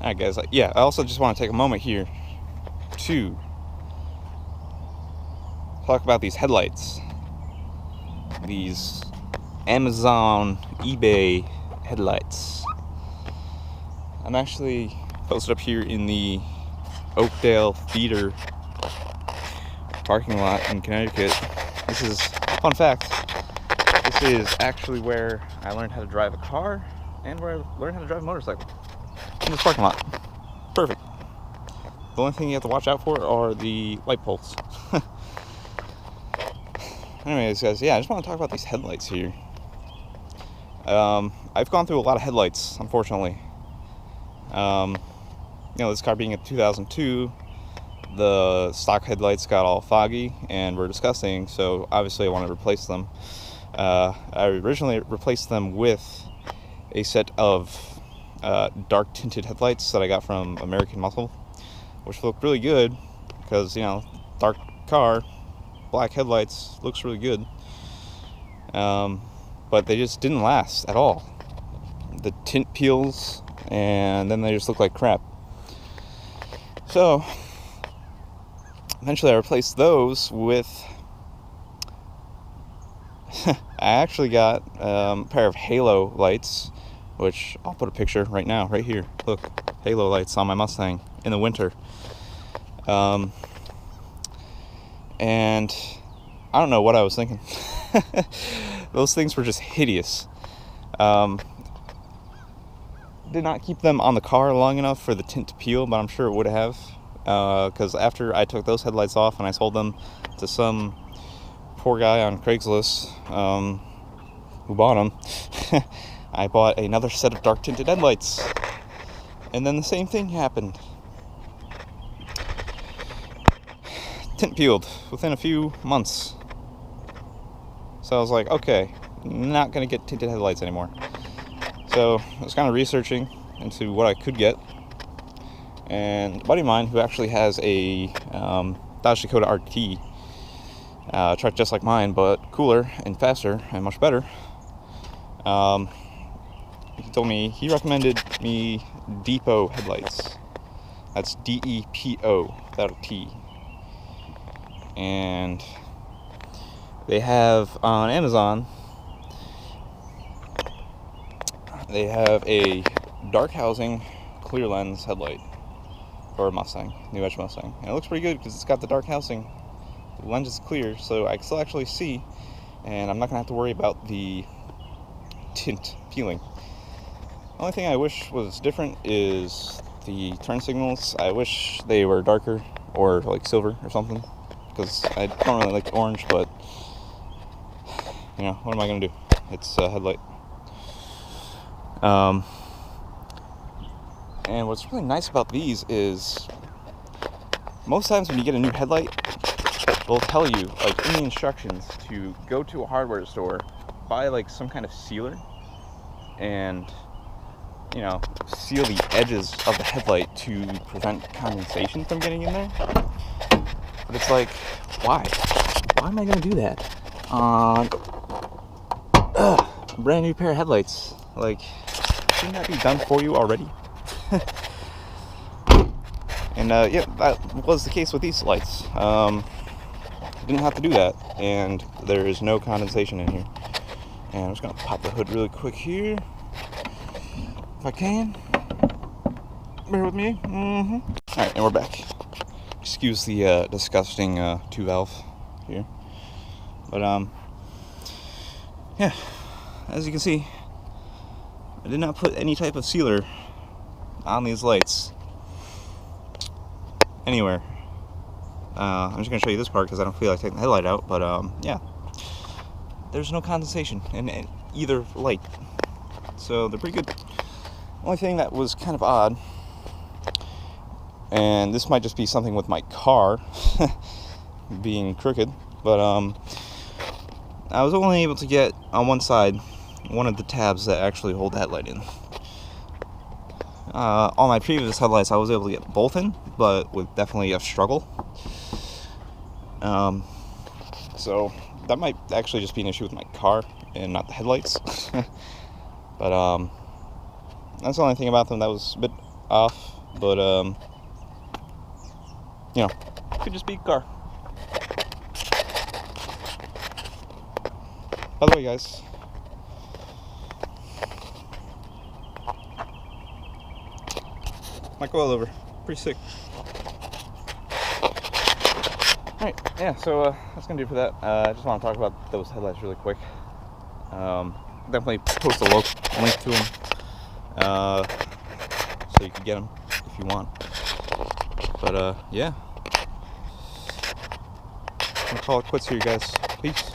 Alright guys, yeah, I also just want to take a moment here to talk about these headlights. These Amazon, eBay headlights. I'm actually posted up here in the Oakdale Theater parking lot in Connecticut. This is, fun fact, this is actually where I learned how to drive a car and where I learned how to drive a motorcycle. In this parking lot. Perfect. The only thing you have to watch out for are the light poles. Anyways, guys, yeah, I just want to talk about these headlights here. I've gone through a lot of headlights, unfortunately. This car being a 2002, the stock headlights got all foggy and were disgusting, so obviously I wanted to replace them. I originally replaced them with a set of dark tinted headlights that I got from American Muscle, which look really good because, dark car, black headlights, looks really good. But they just didn't last at all. The tint peels and then they just look like crap. So eventually I replaced those with I actually got a pair of halo lights, which I'll put a picture right now, right here. Look, halo lights on my Mustang in the winter. And I don't know what I was thinking. Those things were just hideous. Did not keep them on the car long enough for the tint to peel, but I'm sure it would have. Because after I took those headlights off and I sold them to some poor guy on Craigslist who bought them, I bought another set of dark tinted headlights. And then the same thing happened. Tint peeled within a few months. So I was like, okay, not gonna get tinted headlights anymore. So I was kind of researching into what I could get. And a buddy of mine who actually has a Dodge Dakota RT, truck just like mine, but cooler and faster and much better. He recommended me Depo headlights. That's D-E-P-O, without a T. And they have on Amazon, they have a dark housing clear lens headlight for a Mustang, new Edge Mustang. And it looks pretty good because it's got the dark housing. The lens is clear, so I can still actually see, and I'm not going to have to worry about the tint peeling. The only thing I wish was different is the turn signals. I wish they were darker or like silver or something, because I don't really like orange, but what am I going to do? It's a headlight. And what's really nice about these is most times when you get a new headlight, they'll tell you, like in the instructions, to go to a hardware store, buy like some kind of sealer, and seal the edges of the headlight to prevent condensation from getting in there. But it's like, why am I going to do that on a brand new pair of headlights? Like, shouldn't that be done for you already? And yeah, that was the case with these lights. Didn't have to do that, and there is no condensation in here. And I'm just gonna pop the hood really quick here, if I can. Bear with me. All right, and we're back. Excuse the disgusting 2-valve here, but yeah, as you can see, I did not put any type of sealer on these lights anywhere. I'm just going to show you this part because I don't feel like taking the headlight out, but yeah, there's no condensation in either light, so they're pretty good. Only thing that was kind of odd, and this might just be something with my car being crooked, but I was only able to get on one side one of the tabs that actually hold the headlight in. On my previous headlights I was able to get both in, but with definitely a struggle. So that might actually just be an issue with my car and not the headlights. But that's the only thing about them that was a bit off. But you know, could just be a car. By the way, guys, my coilover, pretty sick. Alright, yeah, so that's gonna do for that. I just want to talk about those headlights really quick. Definitely post a link to them, so you can get them if you want. But yeah, I'm gonna call it quits here, guys. Peace.